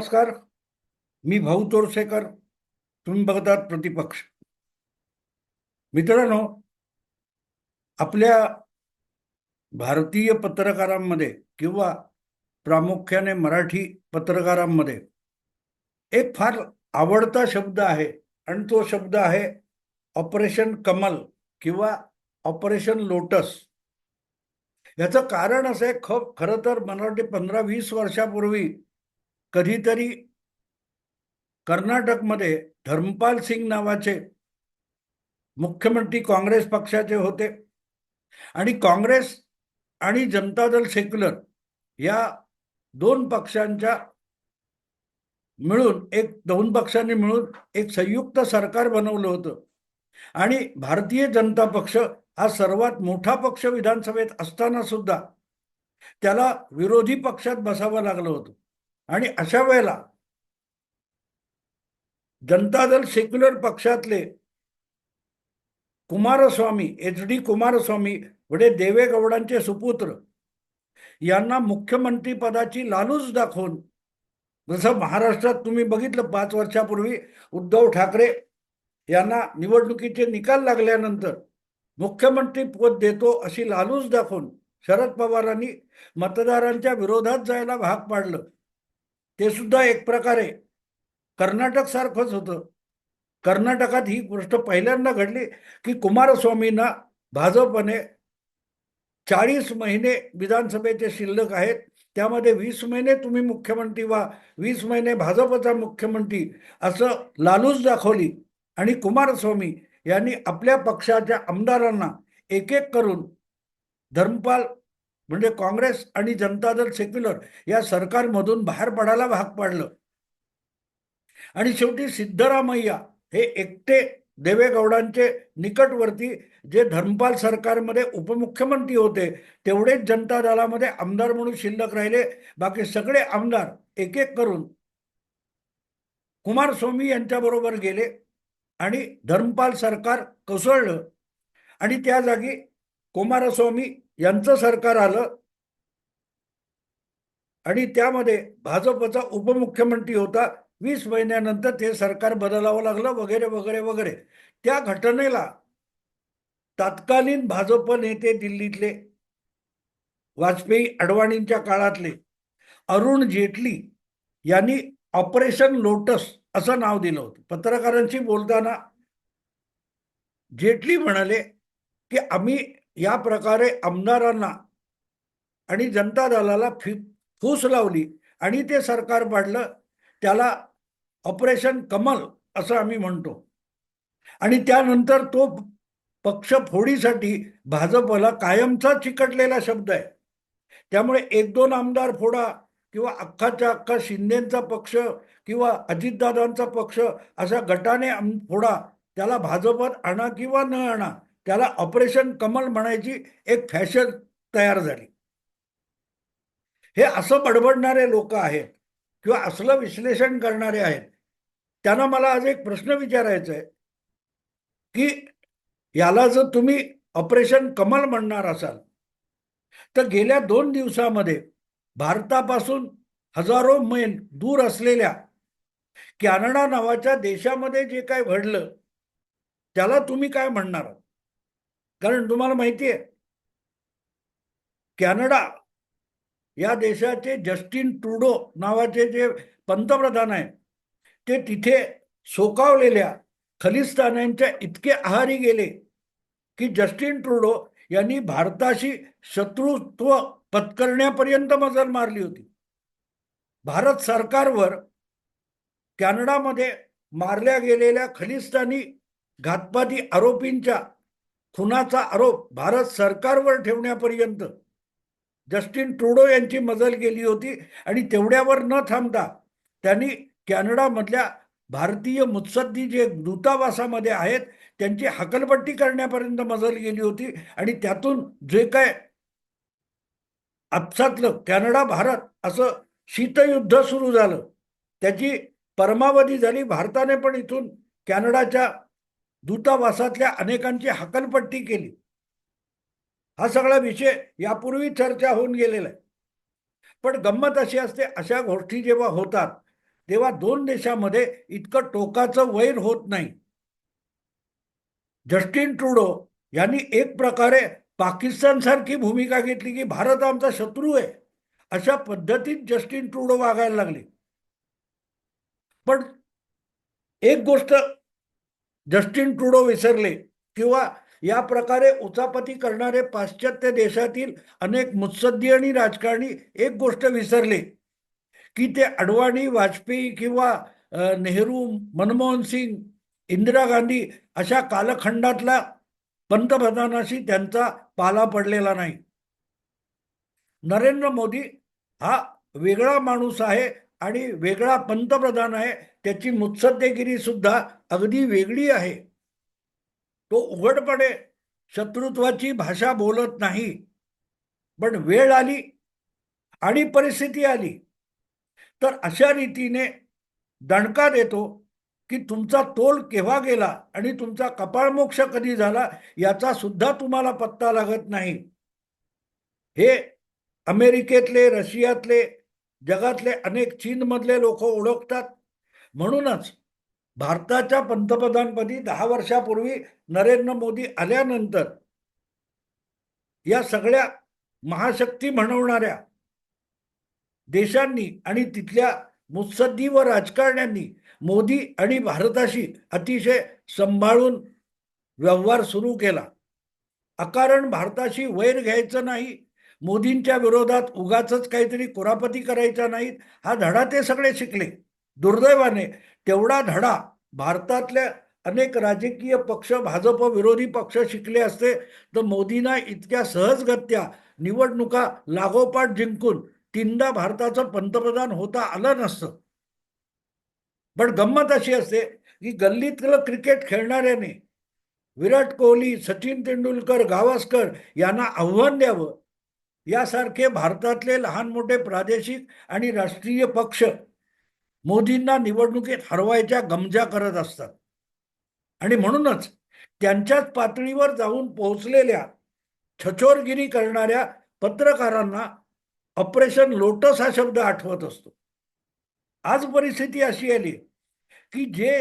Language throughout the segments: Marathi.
नमस्कार. मी भाऊ तोरसेकर. तुम्ही बघतात प्रतिपक्ष. मित्रांनो, आपल्या भारतीय पत्रकारांमध्ये किंवा प्रामुख्याने मराठी पत्रकारांमध्ये एक फार आवडता शब्द आहे आणि तो शब्द आहे ऑपरेशन कमल किंवा ऑपरेशन लोटस. याचं कारण असं आहे, खरं तर मला वाटते 15-20 वर्षापूर्वी कधीतरी कर्नाटकमध्ये धर्मपाल सिंग नावाचे मुख्यमंत्री काँग्रेस पक्षाचे होते आणि काँग्रेस आणि जनता दल सेक्युलर या दोन पक्षांच्या दोन पक्षांनी मिळून एक संयुक्त सरकार बनवलं होतं आणि भारतीय जनता पक्ष हा सर्वात मोठा पक्ष विधानसभेत असताना सुद्धा त्याला विरोधी पक्षात बसावं लागलं होतं. आणि अशा वेळेला जनता दल सेक्युलर पक्षातले कुमारस्वामी, HD कुमारस्वामी वडे देवेगौडांचे सुपुत्र यांना मुख्यमंत्री पदाची लालूच दाखवून, जसं महाराष्ट्रात तुम्ही बघितलं 5 वर्षापूर्वी उद्धव ठाकरे यांना निवडणुकीचे निकाल लागल्यानंतर मुख्यमंत्री पद देतो अशी लालूच दाखवून शरद पवारांनी मतदारांच्या विरोधात जायला भाग पाडलं. ते सुद्धा एक प्रकारे कर्नाटक सारखंच होतं. कर्नाटकात ही गोष्ट पहिल्यांदा घडली की कुमारस्वामींना भाजपने 40 महिने विधानसभेचे शिल्लक आहेत, त्यामध्ये 20 महिने तुम्ही मुख्यमंत्री व्हा, 20 महिने भाजपचा मुख्यमंत्री, असं लालूच दाखवली. आणि कुमारस्वामी यांनी आपल्या पक्षाच्या आमदारांना एक एक करून धर्मपाल म्हणजे काँग्रेस आणि जनता दल सेक्युलर या सरकारमधून बाहेर पडायला भाग पाडलं. आणि शेवटी सिद्धरामय्या हे एकटे देवेगौडांचे निकटवर्ती, जे धर्मपाल सरकारमध्ये उपमुख्यमंत्री होते, तेवढेच जनता दलामध्ये आमदार म्हणून शिल्लक राहिले. बाकी सगळे आमदार एक एक करून कुमारस्वामी यांच्याबरोबर गेले आणि धर्मपाल सरकार कोसळलं आणि त्या जागी कुमारस्वामी यांचं सरकार आलं आणि त्यामध्ये भाजपचा उपमुख्यमंत्री होता. 20 महिन्यानंतर ते सरकार बदलावं लागलं वगैरे वगैरे वगैरे. त्या घटनेला तत्कालीन भाजप नेते दिल्लीतले वाजपेयी अडवाणींच्या काळातले अरुण जेटली यांनी ऑपरेशन लोटस असं नाव दिलं होतं. पत्रकारांशी बोलताना जेटली म्हणाले की आम्ही या प्रकारे आमदारांना आणि जनता दलाला फूस लावली आणि ते सरकार पाडलं, त्याला ऑपरेशन कमल असं आम्ही म्हणतो. आणि त्यानंतर तो पक्ष फोडीसाठी भाजपला कायमचा चिकटलेला शब्द आहे. त्यामुळे 1-2 आमदार फोडा किंवा अख्खाच्या अख्खा शिंदेचा पक्ष किंवा अजितदादांचा पक्ष अशा गटाने फोडा, त्याला भाजपात आणा किंवा न आणा, त्याला ऑपरेशन कमल म्हणायची एक फॅशन तयार झाली. हे असं बडबडणारे लोक आहेत किंवा असलं विश्लेषण करणारे आहेत, त्यांना मला आज एक प्रश्न विचारायचा आहे की याला जर तुम्ही ऑपरेशन कमल म्हणणार असाल तर गेल्या 2 दिवसामध्ये भारतापासून हजारो मैल दूर असलेल्या कॅनडा नावाच्या देशामध्ये जे काय घडलं त्याला तुम्ही काय म्हणणार? कारण तुम्हाला माहिती आहे, कॅनडा या देशाचे जस्टिन ट्रुडो नावाचे जे पंतप्रधान आहेत, ते तिथे सोकावलेल्या खलिस्तान्यांच्या इतके आहारी गेले की जस्टिन ट्रुडो यांनी भारताशी शत्रुत्व पत्करण्यापर्यंत मजल मारली होती. भारत सरकारवर कॅनडामध्ये मारल्या गेलेल्या खलिस्तानी घातपाती आरोपींच्या खुनाचा आरोप भारत सरकारवर ठेवण्यापर्यंत जस्टिन ट्रुडो यांची मजल गेली होती. आणि तेवढ्यावर न थांबता त्यांनी कॅनडामधल्या भारतीय मुत्सद्दी जे दूतावासामध्ये आहेत त्यांची हकलपट्टी करण्यापर्यंत मजल गेली होती. आणि त्यातून जे काय आपसातलं कॅनडा भारत असं शीतयुद्ध सुरू झालं, त्याची परमावधी झाली. भारताने पण इथून कॅनडाच्या दूतावासातल्या अनेकांची हकलपट्टी केली. हा सगळा विषय यापूर्वी चर्चा होऊन गेलेला आहे. पण गंमत अशी असते, अशा गोष्टी जेव्हा होतात तेव्हा दोन देशामध्ये इतकं टोकाचं वैर होत नाही. जस्टिन ट्रुडो यांनी एक प्रकारे पाकिस्तान सारखी भूमिका घेतली की भारत आमचा शत्रू आहे, अशा पद्धतीत जस्टिन ट्रुडो वागायला लागले. पण एक गोष्ट जस्टिन ट्रुडो विसरले, किंवा या प्रकारे उचापती करणारे पाश्चात्य देशातील अनेक मुत्सद्दी आणि राजकारणी एक गोष्ट विसरले, की ते अडवाणी, वाजपेयी किंवा नेहरू, मनमोहन सिंग, इंदिरा गांधी अशा कालखंडातला पंतप्रधानाशी त्यांचा पाला पडलेला नाही. नरेंद्र मोदी हा वेगळा माणूस आहे आणि वेगळा पंतप्रधान आहे. त्याची मुत्सद्देगिरी सुद्धा अगदी वेगळी आहे. तो उघडपणे शत्रुत्वाची भाषा बोलत नाही. पण वेळ आली आणि परिस्थिती आली तर अशा रीतीने दणका देतो की तुमचा तोल केव्हा गेला आणि तुमचा कपाळमोक्ष कधी झाला याचा सुद्धा तुम्हाला पत्ता लागत नाही. हे अमेरिकेतले, रशियातले, जगातले अनेक चीनमधले लोक ओळखतात. म्हणूनच भारताच्या पंतप्रधानपदी 10 वर्षापूर्वी नरेंद्र मोदी आल्यानंतर या सगळ्या महाशक्ती म्हणवणाऱ्या देशांनी आणि तिथल्या मुत्सद्दी व राजकारण्यांनी मोदी आणि भारताशी अतिशय सांभाळून व्यवहार सुरू केला. अकारण भारताशी वैर घ्यायचं नाही, मोदींच्या विरोधात उगाचच काहीतरी कुरापती करायच्या नाहीत, हा धडा ते सगळे शिकले. दुर्दैवाने तेवढा धडा भारतातल्या अनेक राजकीय पक्ष, भाजप विरोधी पक्ष शिकले असते तर मोदींना इतक्या सहजगत्या निवडणुका लागोपाठ जिंकून तीनदा भारताचं पंतप्रधान होता आलं नसतं. पण गंमत अशी असते की गल्लीतलं क्रिकेट खेळणाऱ्याने विराट कोहली, सचिन तेंडुलकर, गावस्कर यांना आव्हान द्यावं, यासारखे भारतातले लहान मोठे प्रादेशिक आणि राष्ट्रीय पक्ष मोदींना निवडणुकीत हरवायच्या गमजा करत असतात. आणि म्हणूनच त्यांच्याच पातळीवर जाऊन पोहोचलेल्या छचोरगिरी करणाऱ्या पत्रकारांना ऑपरेशन लोटस हा शब्द आठवत असतो. आज परिस्थिती अशी आली की जे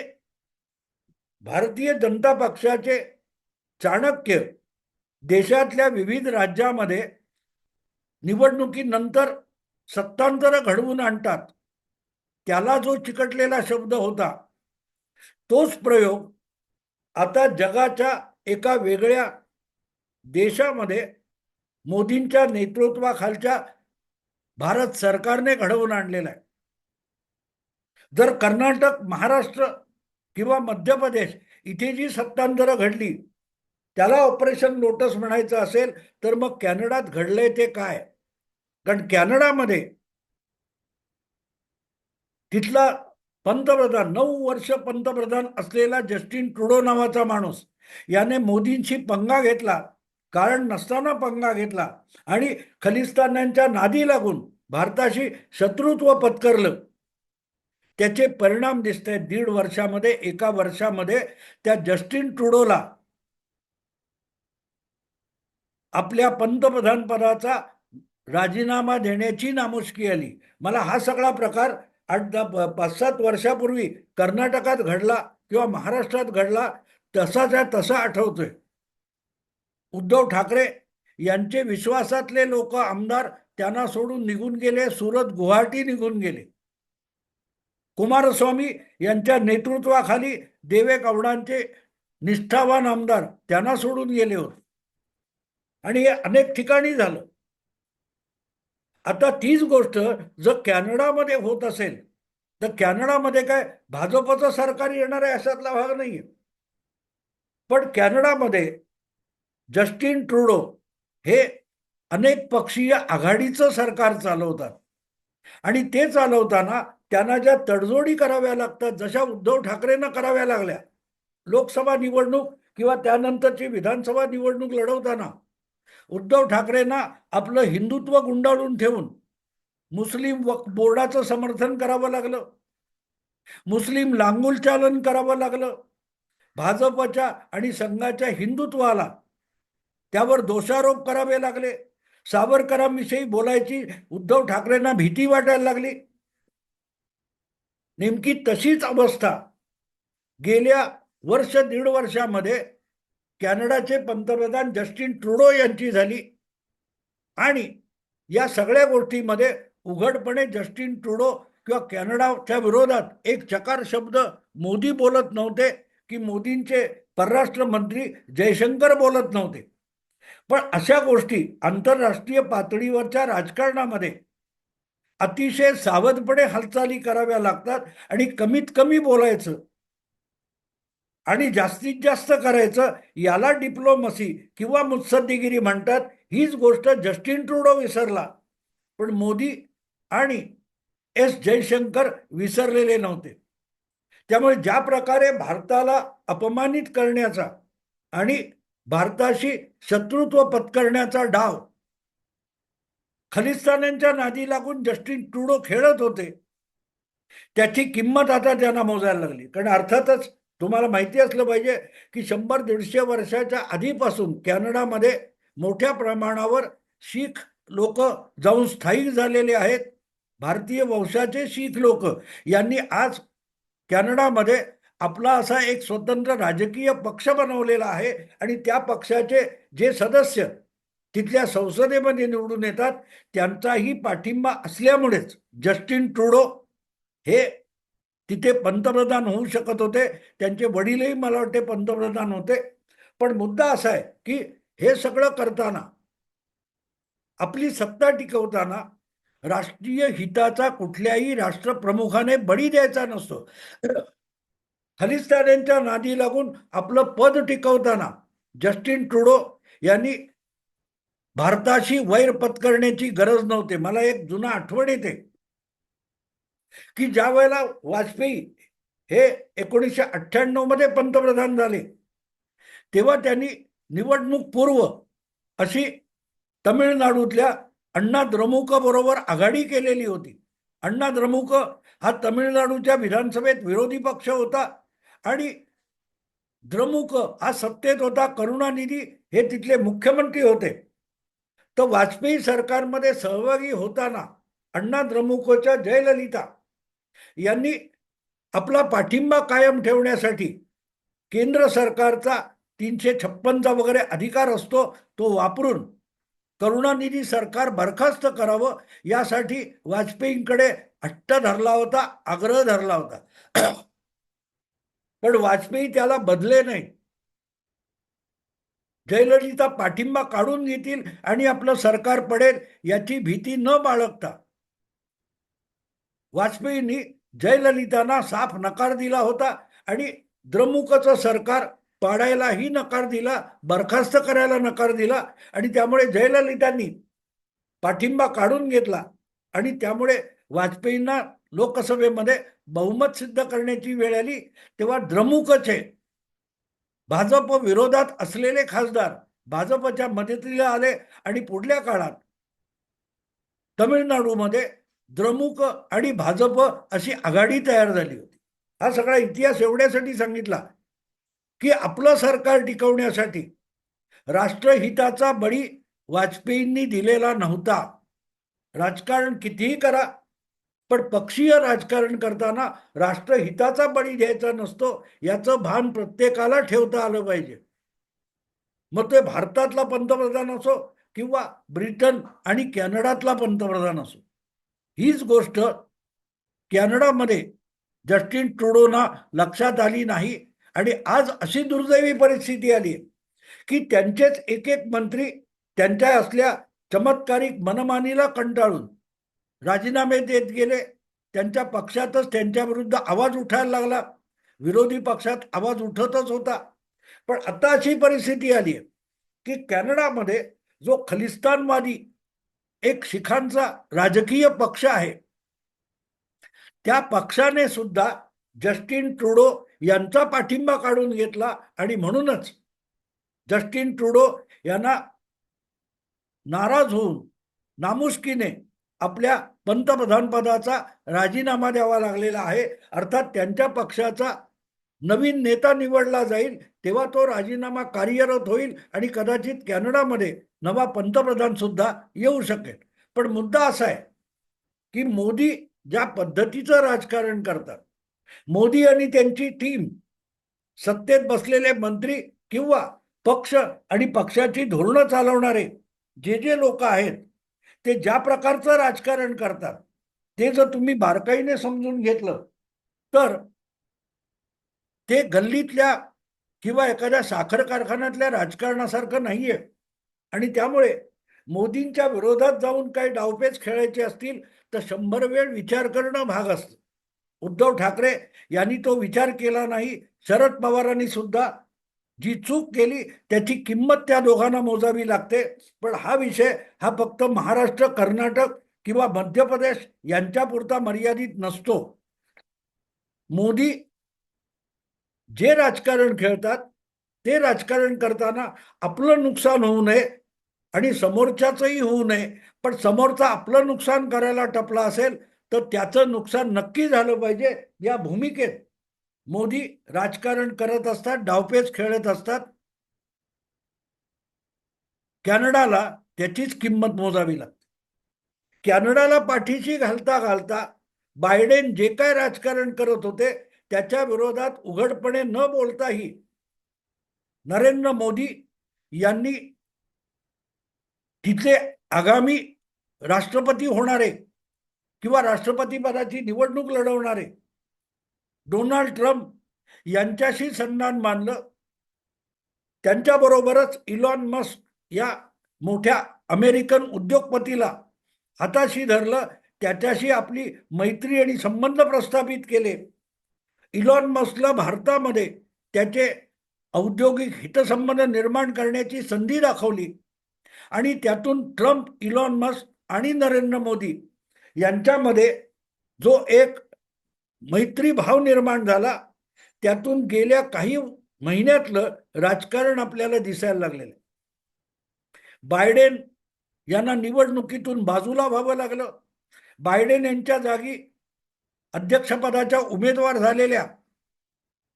भारतीय जनता पक्षाचे चाणक्य देशातल्या विविध राज्यामध्ये निवडणुकीनंतर सत्तांतर घडवून आणतात, त्याला जो चिकटलेला शब्द होता तोच प्रयोग आता जगाच्या एका वेगळ्या देशामध्ये मोदींच्या नेतृत्वाखालच्या भारत सरकारने घडवून आणलेला आहे. जर कर्नाटक, महाराष्ट्र किंवा मध्य प्रदेश इथे जी सत्तांतरं घडली त्याला ऑपरेशन लोटस म्हणायचं असेल तर मग कॅनडात घडलंय ते काय? कारण कॅनडामध्ये तिथला पंतप्रधान, 9 वर्ष पंतप्रधान असलेला जस्टिन ट्रुडो नावाचा माणूस याने मोदींशी पंगा घेतला, कारण नसताना पंगा घेतला आणि खलिस्तान्यांच्या नादी लागून भारताशी शत्रुत्व पत्करलं. त्याचे परिणाम दिसत आहेत 1.5 वर्षामध्ये. एका वर्षामध्ये त्या जस्टिन ट्रुडोला आपल्या पंतप्रधान पदाचा राजीनामा देण्याची नामुष्की आली. मला हा सगळा प्रकार 5-7 वर्षापूर्वी कर्नाटकात घडला किंवा महाराष्ट्रात घडला तसाच्या तसा आठवतोय. उद्धव ठाकरे यांचे विश्वासातले लोक, आमदार त्यांना सोडून निघून गेले, सुरत, गुवाहाटी निघून गेले. कुमारस्वामी यांच्या नेतृत्वाखाली देवे गौडांचे निष्ठावान आमदार त्यांना सोडून गेले होते आणि हे अनेक ठिकाणी झालं. आता तीच गोष्ट जर कॅनडामध्ये होत असेल तर कॅनडामध्ये काय भाजपचं सरकार येणार आहे अशातला भाग नाहीये. पण कॅनडामध्ये जस्टिन ट्रुडो हे अनेक पक्षीय आघाडीचं सरकार चालवतात आणि ते चालवताना त्यांना ज्या तडजोडी कराव्या लागतात, जशा उद्धव ठाकरेंना कराव्या लागल्या लोकसभा निवडणूक किंवा त्यानंतरची विधानसभा निवडणूक लढवताना, उद्धव ठाकरेंना आपलं हिंदुत्व गुंडाळून ठेवून मुस्लिम वक्फ बोर्डाचं समर्थन करावं लागलं, मुस्लिम लांगुल चालन करावं लागलं, भाजपच्या आणि संघाच्या हिंदुत्वाला त्यावर दोषारोप करावे लागले, सावरकरांविषयी बोलायची उद्धव ठाकरेंना भीती वाटायला लागली. नेमकी तशीच अवस्था गेल्या वर्ष दीड वर्षामध्ये कॅनडाचे पंतप्रधान जस्टिन ट्रुडो यांची झाली आणि या सगळ्या गोष्टीमध्ये उघडपणे जस्टिन ट्रुडो किंवा कॅनडाच्या विरोधात एक चकार शब्द मोदी बोलत नव्हते की मोदींचे परराष्ट्र मंत्री जयशंकर बोलत नव्हते. पण अशा गोष्टी आंतरराष्ट्रीय पातळीवरच्या राजकारणामध्ये अतिशय सावधपणे हालचाली कराव्या लागतात आणि कमीत कमी बोलायचं आणि जास्तीत जास्त करायचं याला डिप्लोमसी किंवा मुत्सद्दीगिरी म्हणतात. हीच गोष्ट जस्टिन ट्रुडो विसरला, पण मोदी आणि जयशंकर विसरलेले नव्हते. त्यामुळे ज्या प्रकारे भारताला अपमानित करण्याचा आणि भारताशी शत्रुत्व पत्करण्याचा डाव खलिस्तान्यांच्या नादी लागून जस्टिन ट्रुडो खेळत होते, त्याची किंमत आता त्यांना मोजायला लागली. कारण अर्थातच तुम्हाला माहिती असलं पाहिजे की 100-150 वर्षाच्या आधीपासून कॅनडामध्ये मोठ्या प्रमाणावर शीख लोक जाऊन स्थायिक झालेले आहेत. भारतीय वंशाचे शीख लोक यांनी आज कॅनडामध्ये आपला असा एक स्वतंत्र राजकीय पक्ष बनवलेला आहे आणि त्या पक्षाचे जे सदस्य तिथल्या संसदेमध्ये निवडून येतात त्यांचाही पाठिंबा असल्यामुळेच जस्टिन ट्रुडो हे तिथे पंतप्रधान होऊ शकत होते. त्यांचे वडीलही मला वाटते पंतप्रधान होते. पण मुद्दा असा आहे की हे सगळं करताना, आपली सत्ता टिकवताना राष्ट्रीय हिताचा कुठल्याही राष्ट्रप्रमुखाने बळी द्यायचा नसतो. खलिस्तान्यांच्या नादी लागून आपलं पद टिकवताना जस्टिन ट्रुडो यांनी भारताशी वैर पत्करण्याची गरज नव्हती. मला एक जुना आठवण येते की ज्या वेळेला वाजपेयी हे 1998 मध्ये पंतप्रधान झाले तेव्हा त्यांनी निवडणूक पूर्व अशी तमिळनाडूतल्या अण्णा द्रमुक बरोबर आघाडी केलेली होती. अण्णा द्रमुक हा तमिळनाडूच्या विधानसभेत विरोधी पक्ष होता आणि द्रमुक हा सत्तेत होता. करुणानिधी हे तिथले मुख्यमंत्री होते. तर वाजपेयी सरकारमध्ये सहभागी होताना अण्णा द्रमुकच्या जयललिता यांनी आपला पाठिंबा कायम ठेवण्यासाठी केंद्र सरकारचा 356 वगैरे अधिकार असतो तो वापरून करुणानिधी सरकार बरखास्त करावं यासाठी वाजपेयींकडे हट्ट धरला होता, आग्रह धरला होता. पण वाजपेयी त्याला बदले नाही. जयललिता पाठिंबा काढून घेतील आणि आपलं सरकार पडेल याची भीती न बाळगता वाजपेयींनी जयललितांना साफ नकार दिला होता आणि द्रमुकचं सरकार पाडायलाही नकार दिला, बरखास्त करायला नकार दिला आणि त्यामुळे जयललितांनी पाठिंबा काढून घेतला आणि त्यामुळे वाजपेयींना लोकसभेमध्ये बहुमत सिद्ध करण्याची वेळ आली. तेव्हा द्रमुकचे भाजप विरोधात असलेले खासदार भाजपच्या मदतीला आले आणि पुढल्या काळात तमिळनाडूमध्ये द्रमुक आणि भाजप अशी आघाडी तयार झाली होती. हा सगळा इतिहास एवढ्यासाठी सांगितला की आपलं सरकार टिकवण्यासाठी राष्ट्रहिताचा बळी वाजपेयींनी दिलेला नव्हता. राजकारण कितीही करा पण पक्षीय राजकारण करताना राष्ट्रहिताचा बळी द्यायचा नसतो याचं भान प्रत्येकाला ठेवता आलं पाहिजे. मग ते भारतातला पंतप्रधान असो किंवा ब्रिटन आणि कॅनडातला पंतप्रधान असो. हीच गोष्ट कॅनडामध्ये जस्टिन ट्रुडोना लक्षात आली नाही आणि आज अशी दुर्दैवी परिस्थिती आली की त्यांचेच एक एक मंत्री त्यांच्या असल्या चमत्कारिक मनमानीला कंटाळून राजीनामे देत गेले. त्यांच्या पक्षातच त्यांच्या विरुद्ध आवाज उठायला लागला. विरोधी पक्षात आवाज उठतच होता. पण आता अशी परिस्थिती आली आहे की कॅनडामध्ये जो खलिस्तानवादी एक शिखांचा राजकीय पक्ष आहे त्या पक्षाने सुद्धा जस्टिन ट्रुडो यांचा पाठिंबा काढून घेतला आणि म्हणूनच जस्टिन ट्रुडो यांना नाराज होऊन नामुष्कीने आपल्या पंतप्रधान पदाचा राजीनामा द्यावा लागलेला आहे. अर्थात त्यांच्या पक्षाचा नवीन नेता निवडला जाईल तेव्हा तो राजीनामा कार्यरत होईल आणि कदाचित कॅनडामध्ये नवा पंतप्रधान सुद्धा येऊ शकेल. पण मुद्दा असा आहे की मोदी ज्या पद्धतीचं राजकारण करतात मोदी आणि त्यांची टीम, सत्तेत बसलेले मंत्री किंवा पक्ष आणि पक्षाची धोरणं चालवणारे जे जे लोक आहेत, ते ज्या प्रकारचं राजकारण करतात ते जर तुम्ही बारकाईने समजून घेतलं तर ते गल्लीतल्या किंवा एखाद्या साखर कारखान्यातल्या राजकारणासारखं नाहीये. आणि त्यामुळे मोदींच्या विरोधात जाऊन काही डावपेच खेळायचे असतील तर 100 वेळ विचार करणं भाग असतं. उद्धव ठाकरे यांनी तो विचार केला नाही. शरद पवारांनी सुद्धा जी चूक केली त्याची किंमत त्या दोघांना मोजावी लागते. पण हा विषय हा फक्त महाराष्ट्र, कर्नाटक किंवा मध्य प्रदेश यांच्यापुरता मर्यादित नसतो. मोदी जे राजकारण खेळतात ते राजकारण करताना आपलं नुकसान होऊ नये आणि समोरच्याचंही होऊ नये, पण समोरचा आपलं नुकसान करायला टपला असेल तर त्याचं नुकसान नक्की झालं पाहिजे, या भूमिकेत मोदी राजकारण करत असतात, डावपेच खेळत असतात. कॅनडाला त्याचीच किंमत मोजावी लागते. कॅनडाला पाठीशी घालता घालता बायडेन जे काय राजकारण करत होते त्याच्या विरोधात उघडपणे न बोलताही नरेंद्र मोदी यांनी तिथले आगामी राष्ट्रपती होणारे किंवा राष्ट्रपती पदाची निवडणूक लढवणारे डोनाल्ड ट्रम्प यांच्याशी सन्मान मानलं. त्यांच्याबरोबरच इलॉन मस्क या मोठ्या अमेरिकन उद्योगपतीला हाताशी धरलं, त्याच्याशी आपली मैत्री आणि संबंध प्रस्थापित केले. इलॉन मस्कला भारतामध्ये त्याचे औद्योगिक हितसंबंध निर्माण करण्याची संधी दाखवली आणि त्यातून ट्रम्प, इलॉन मस्क आणि नरेंद्र मोदी यांच्यामध्ये जो एक मैत्री भाव निर्माण झाला त्यातून गेल्या काही महिन्यातलं राजकारण आपल्याला दिसायला लागलेलं. बायडेन यांना निवडणुकीतून बाजूला व्हावं लागलं. बायडेन यांच्या जागी अध्यक्षपदाच्या उमेदवार झालेल्या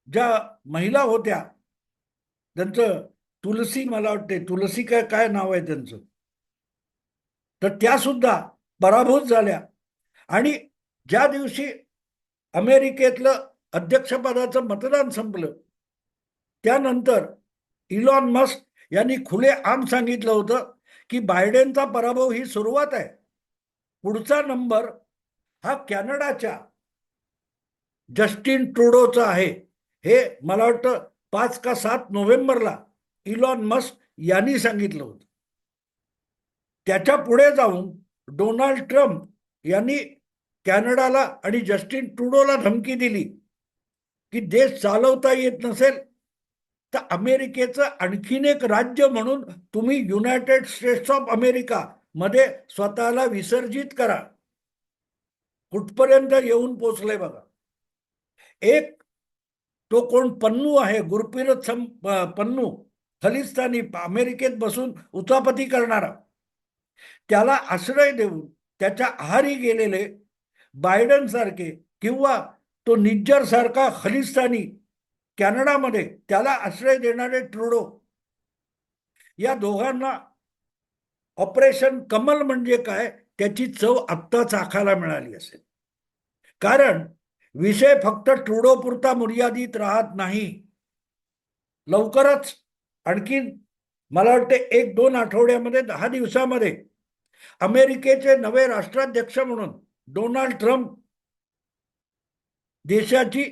ज्या महिला होत्या, त्यांचं तुलसी, मला वाटते तुलसी काय काय नाव आहे त्यांचं, तर त्या सुद्धा पराभूत झाल्या. आणि ज्या दिवशी अमेरिकेतलं अध्यक्षपदाचं मतदान संपलं त्यानंतर इलॉन मस्क यांनी खुलेआम सांगितलं होतं की बायडेनचा पराभव ही सुरुवात आहे, पुढचा नंबर हा कॅनडाच्या जस्टिन ट्रुडोचा आहे. हे मला वाटतं 5 का 7 नोव्हेंबरला इलॉन मस्क यांनी सांगितलं होतं. त्याच्या पुढे जाऊन डोनाल्ड ट्रम्प यांनी कॅनडाला आणि जस्टिन ट्रुडोला धमकी दिली की देश चालवता येत नसेल तर अमेरिकेचं आणखीन एक राज्य म्हणून तुम्ही युनायटेड स्टेट्स ऑफ अमेरिका मध्ये स्वतःला विसर्जित करा. कुठपर्यंत येऊन पोचले बघा. एक तो कोण पन्नू आहे, गुरप्रीत पन्नू, खलिस्तानी, अमेरिकेत बसून उचापती करणारा, त्याला आश्रय देऊन त्याच्या आहारी गेलेले बायडन सारखे किंवा तो निज्जर सारखा खलिस्तानी कॅनडामध्ये त्याला आश्रय देणारे ट्रुडो, या दोघांना ऑपरेशन कमल म्हणजे काय त्याची चव आत्ता चाखायला मिळाली असेल. कारण विषय फक्त ट्रुडो पुरता मर्यादित राहत नाही. लवकरच आणखी मला वाटते 1-2 आठवड्यामध्ये, 10 दिवसामध्ये अमेरिकेचे नवे राष्ट्राध्यक्ष म्हणून डोनाल्ड ट्रम्प देशाची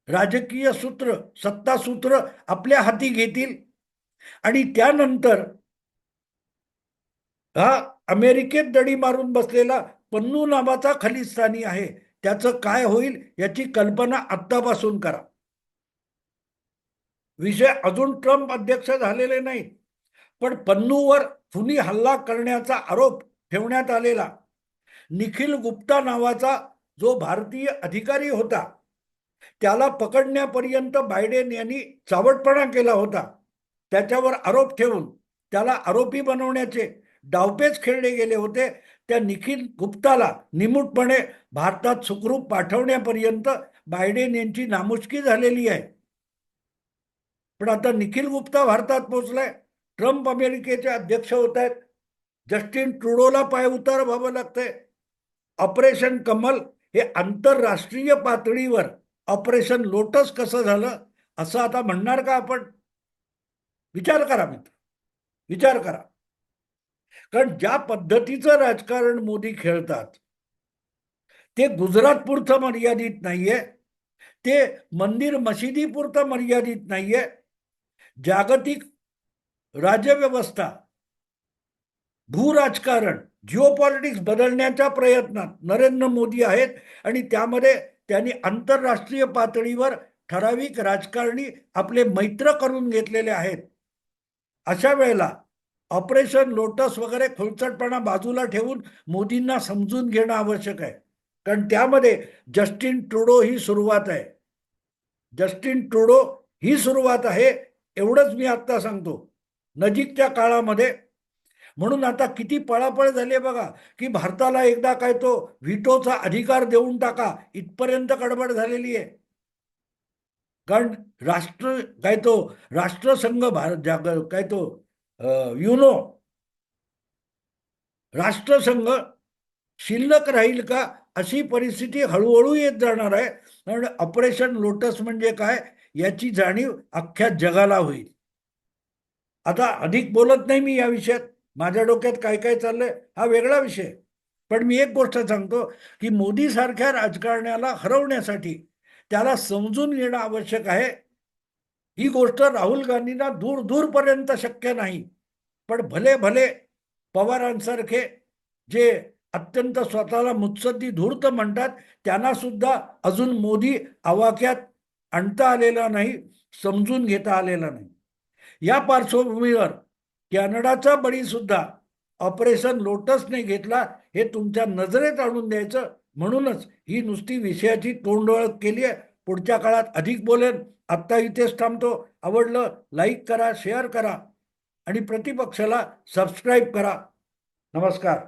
राजकीय सूत्र, सत्ता सूत्र आपल्या हाती घेतील आणि त्यानंतर हा अमेरिकेत दडी मारून बसलेला पन्नू नावाचा खलिस्तानी आहे, त्याचं काय होईल याची कल्पना आत्तापासून करा. विषय अजून ट्रम्प अध्यक्ष झालेले नाहीत, पण पन्नूवर खुनी हल्ला करण्याचा आरोप ठेवण्यात आलेला निखिल गुप्ता नावाचा जो भारतीय अधिकारी होता त्याला पकडण्यापर्यंत बायडेन यांनी चावटपणा केला होता. त्याच्यावर आरोप ठेवून त्याला आरोपी बनवण्याचे डावपेच खेळले गेले होते. त्या निखिल गुप्ताला निमूटपणे भारतात सुखरूप पाठवण्यापर्यंत बायडेन यांची नामुष्की झालेली आहे. पण आता निखिल गुप्ता भारतात पोहोचलाय, ट्रम्प अमेरिकेचे अध्यक्ष होत आहेत, जस्टिन ट्रुडोला पायउतार व्हावं लागतंय. ऑपरेशन कमल हे आंतरराष्ट्रीय पातळीवर ऑपरेशन लोटस कसं झालं असं आता म्हणणार का आपण? विचार करा मित्र, विचार करा. कारण ज्या पद्धतीचं राजकारण मोदी खेळतात ते गुजरात पुरतं मर्यादित नाहीये, ते मंदिर मशिदी पुरतं मर्यादित नाहीये. जागतिक राज्यव्यवस्था, भूराजकारण, जिओपॉलिटिक्स बदलण्याच्या प्रयत्नात नरेंद्र मोदी आहेत आणि त्यामध्ये त्यांनी आंतरराष्ट्रीय पातळीवर ठराविक राजकारणी आपले मैत्र करून घेतलेले आहेत. अशा वेळेला ऑपरेशन लोटस वगैरे खोलचटपणा बाजूला ठेवून मोदींना समजून घेणं आवश्यक आहे. कारण त्यामध्ये जस्टिन ट्रुडो ही सुरुवात आहे. जस्टिन ट्रुडो ही सुरुवात आहे, एवढंच मी आता सांगतो. नजीकच्या काळामध्ये म्हणून आता किती पळापळ झाली बघा, की भारताला एकदा काय तो व्हिटोचा अधिकार देऊन टाका इथपर्यंत गडबड झालेली आहे. कारण राष्ट्रसंघ काय तो युनो राष्ट्रसंघ शिल्लक राहील का अशी परिस्थिती हळूहळू येत जाणार आहे. कारण ऑपरेशन लोटस म्हणजे काय याची जाणीव अख्ख्या जगाला होईल. आता अधिक बोलत नाही मी या विषयात, माझ्या डोक्यात काय काय चाललंय हा वेगळा विषय. पण मी एक गोष्ट सांगतो की मोदी सारख्या राजकारण्याला हरवण्यासाठी त्याला समजून घेणं आवश्यक आहे. ही गोष्ट राहुल गांधींना दूर दूरपर्यंत शक्य नाही, पण भले भले पवारांसारखे जे अत्यंत स्वतःला मुत्सद्दी धूर्त म्हणतात त्यांना सुद्धा अजून मोदी आवाक्यात आणता आलेला नाही, समजून घेता आलेला नाही. या पार्श्वभूमीवर कॅनडाचा बळी सुद्धा ऑपरेशन लोटसने घेतला हे तुमच्या नजरेत आणून द्यायचं. म्हणूनच ही नुसती विषयाची तोंडओळख केली आहे. पुढच्या काळात अधिक बोलेन. आत्ता इथेच थांबतो. आवडलं लाईक करा, शेअर करा आणि प्रतिपक्षाला सबस्क्राईब करा. नमस्कार.